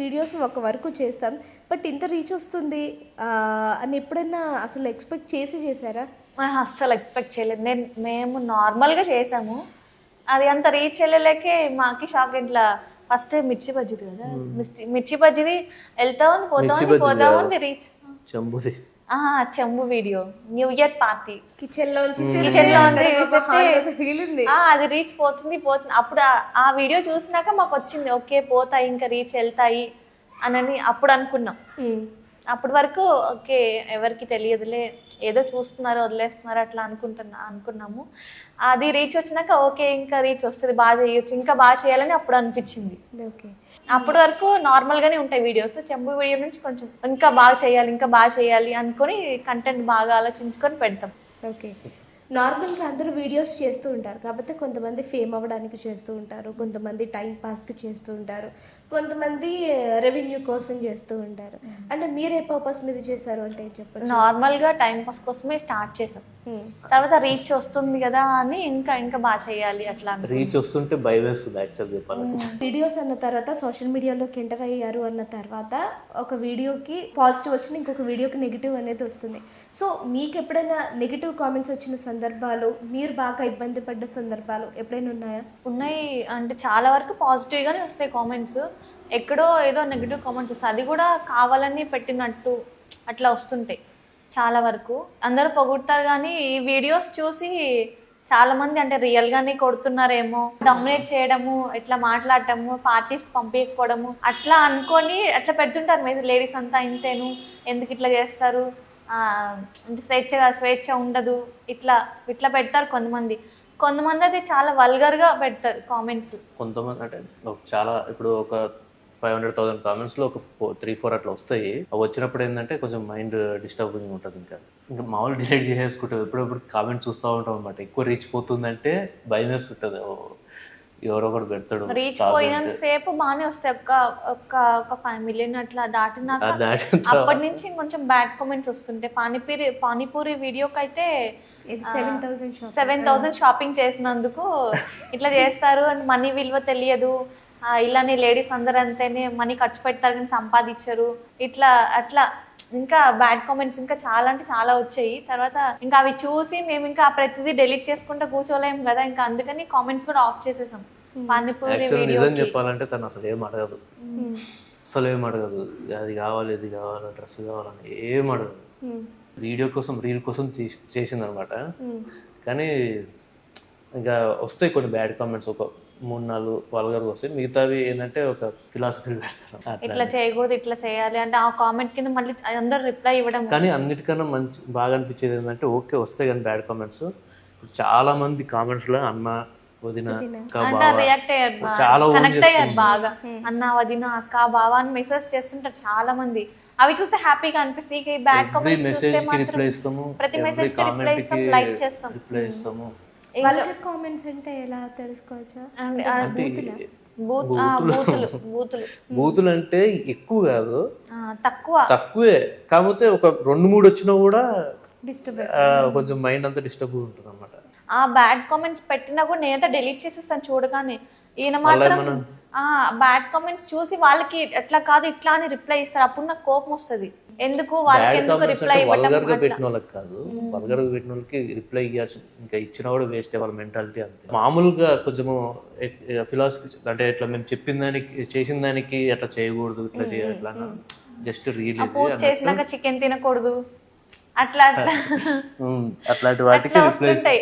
Videos ఒక వరకు చేస్తాం, బట్ ఇంత రీచ్ వస్తుంది అని ఎప్పుడైనా అసలు ఎక్స్పెక్ట్ చేశారా? అస్సలు ఎక్స్పెక్ట్ చేయలేదు. మేము నార్మల్గా చేసాము, అది అంత రీచ్ వెళ్ళలేకే మాకి షాక్. ఇట్లా ఫస్ట్ మిర్చి బజ్జీది కదా, మిర్చి బజ్జీది పోతా ఉంది రీచ్. చెంబు video new year party kitchen లో అది రీచ్ పోతుంది. అప్పుడు ఆ వీడియో చూసినాక మాకు వచ్చింది, ఓకే పోతాయి ఇంకా రీచ్ వెళ్తాయి అని అప్పుడు అనుకున్నాం. అప్పటి వరకు ఓకే ఎవరికి తెలియదులే, ఏదో చూస్తున్నారు వదిలేస్తున్నారు అట్లా అనుకున్నాము. అది రీచ్ వచ్చినాక ఓకే ఇంకా రీచ్ వస్తుంది, బాగా చేయొచ్చు, ఇంకా బాగా చేయాలని అప్పుడు అనిపించింది. ఓకే, అప్పటి వరకు నార్మల్ గానే ఉంటాయి వీడియోస్. చెంబు వీడియో నుంచి కొంచెం ఇంకా బాగా చేయాలి అనుకొని కంటెంట్ బాగా ఆలోచించుకొని పెడతాం. ఓకే, నార్మల్గా అందరూ వీడియోస్ చేస్తూ ఉంటారు, కాకపోతే కొంతమంది ఫేమ్ అవ్వడానికి చేస్తూ ఉంటారు, కొంతమంది టైం పాస్కి చేస్తూ ఉంటారు, కొంతమంది రెవెన్యూ కోసం చేస్తూ ఉంటారు. అంటే మీరు ఏ పర్పస్ మీద చేశారు అంటే చెప్పండి. నార్మల్గా టైం పాస్ కోసమే స్టార్ట్ చేసాం, తర్వాత రీచ్ వస్తుంది కదా అని ఇంకా బాగా చేయాలి అట్లా. రీచ్ వస్తుంటే భయం వేస్తుంది యాక్చువల్గా చెప్పాలి. వీడియోస్ అన్న తర్వాత సోషల్ మీడియాలోకి ఎంటర్ అయ్యారు అన్న తర్వాత ఒక వీడియోకి పాజిటివ్ వచ్చిన ఇంకొక వీడియోకి నెగిటివ్ అనేది వస్తుంది. సో మీకు ఎప్పుడైనా నెగిటివ్ కామెంట్స్ వచ్చిన సందర్భాలు, మీరు బాగా ఇబ్బంది పడ్డ సందర్భాలు ఎప్పుడైనా ఉన్నాయా? ఉన్నాయి, అంటే చాలా వరకు పాజిటివ్గానే వస్తాయి కామెంట్స్, ఎక్కడో ఏదో నెగిటివ్ కామెంట్స్ వస్తాయి, అది కూడా కావాలని పెట్టినట్టు అట్లా వస్తుంటాయి చాలా వరకు. అందరూ పొగుడతారు కానీ ఈ వీడియోస్ చూసి చాలా మంది అంటే రియల్గానే కొడుతున్నారేమో, డామినేట్ చేయడము, ఇట్లా మాట్లాడటము, పార్టీస్కి పంపించకపోవడము అట్లా అనుకొని అట్లా పెడుతుంటారు. లేడీస్ అంతా ఇంతేను, ఎందుకు ఇట్లా చేస్తారు, అంటే స్వేచ్ఛ ఉండదు, ఇట్లా పెడతారు కొంతమంది అయితే చాలా వల్గర్గా పెడతారు కామెంట్స్. కొంతమంది అంటే చాలా ఇప్పుడు ఒక 500,000 కామెంట్స్లో ఒక 3-4 అట్లా వస్తాయి. అవి వచ్చినప్పుడు ఏంటంటే కొంచెం మైండ్ డిస్టర్బింగ్ ఉంటుంది. ఇంకా మామూలు డిలీట్ చేసేసుకుంటాం, ఎప్పుడప్పుడు కామెంట్ చూస్తూ ఉంటాం అనమాట. ఎక్కువ రీచ్ పోతుందంటే భయం వేస్తుంటుంది, ఎవరో ఒకటి పెడతాడు. రీచ్ పోయినంత సేపు బాగానే వస్తాయి, ఒక 5 మిలియన్ అట్లా దాటినాక అప్పటి నుంచి కొంచెం బ్యాడ్ కామెంట్స్ వస్తుంటాయి. పానీపూరి వీడియోకి అయితే 7,000 షాపింగ్ చేసినందుకు ఇట్లా చేస్తారు అంటే మనీ విలువ తెలియదు, ఇలానే లేడీస్ అందరూ అంతేనే మనీ ఖర్చు పెడతారు కానీ సంపాదించరు, అట్లా ఇంకా బ్యాడ్ కామెంట్స్ ఇంకా చాలా అంటే చాలా వచ్చాయి. తర్వాత ఇంకా అవి చూసి మేము ఇంకా ప్రతిదీ డెలీట్ చేసుకుంటూ కూర్చోలేము కదా, ఇంకా అందుకని కామెంట్స్ కూడా ఆఫ్ చేసేసాం. పానీపూరి వీడియో చెప్పాలంటే తను అసలు ఏం అడగదు, అది కావాలి ఇది కావాలి డ్రెస్ కావాలని ఏం అడగదు. వీడియో కోసం రీల్ కోసం చేసింది అనమాట. కానీ ఇంకా వస్తాయి కొన్ని బ్యాడ్ కామెంట్స్, ఒక 3-4 వల్గర్గా వస్తాయి. మిగతావి ఏంటంటే ఒక ఫిలాసఫీ పెడతారు, ఇట్లా చేయకూడదు ఇట్లా చేయాలి అంటే ఆ కామెంట్ కింద మళ్ళీ అందరూ రిప్లై ఇవ్వడం. కానీ అన్నిటికన్నా బాగా అనిపించేది ఏంటంటే ఓకే వస్తాయి కానీ బ్యాడ్ కామెంట్స్ చాలా మంది కామెంట్స్ లో అన్న వదిన రియాక్ట్ అయ్యారు, చాలా కనెక్ట్ అయ్యారు బాగా. అన్న వదిన అక్క బావ అని మెసేజ్ చేస్తుంటారు చాలా మంది. అవి చూస్తే హ్యాపీగా అనిపిస్తుంది. బ్యాడ్ కామెంట్స్ చూస్తే మాత్రం ప్రతి మెసేజ్ కి రిప్లై ఇస్తాం, లైక్ చేస్తాం, రిప్లై ఇస్తాము. వల్గర్ కామెంట్స్ అంటే ఎలా తెలుసుకోవచ్చా? బూతులు అంటే ఎక్కువ కాదు, తక్కువే. కాకపోతే ఒక 2-3 వచ్చినా కూడా కొంచెం మైండ్ అంతా డిస్టర్బ్ ఉంటుంది అనమాట. ఆ బ్యాడ్ కామెంట్స్ పెట్టినా కూడా నేనైతే డిలీట్ చేసేస్తాను చూడగానే. ఈయన మాత్రం బ్యాడ్ కామెంట్స్ చూసి వాళ్ళకి ఎట్లా కాదు ఇట్లా అని రిప్లై ఇస్తారు, అప్పుడు నాకు కోపం వస్తుంది. ఎందుకు వాళ్ళకి ఎందుకు రిప్లై ఇవ్వడం? పెట్టిన వాళ్ళకి కాదు, వల్గర్గా పెట్టిన వాళ్ళకి రిప్లై ఇవ్వచ్చు, ఇంకా ఇచ్చినా కూడా వేస్ట్. వాళ్ళ మెంటాలిటీ అంతే. మామూలుగా కొంచెము ఫిలాసఫీ అంటే ఇట్లా మేము చెప్పిన దానికి చేసిన దానికి అట్లా చేయకూడదు, ఇట్లా చేయాలి, ఇట్లా జస్ట్ రీల్ చేసినాక చికెన్ తినకూడదు అట్లా అట్లాంటి వాటికి రిప్లై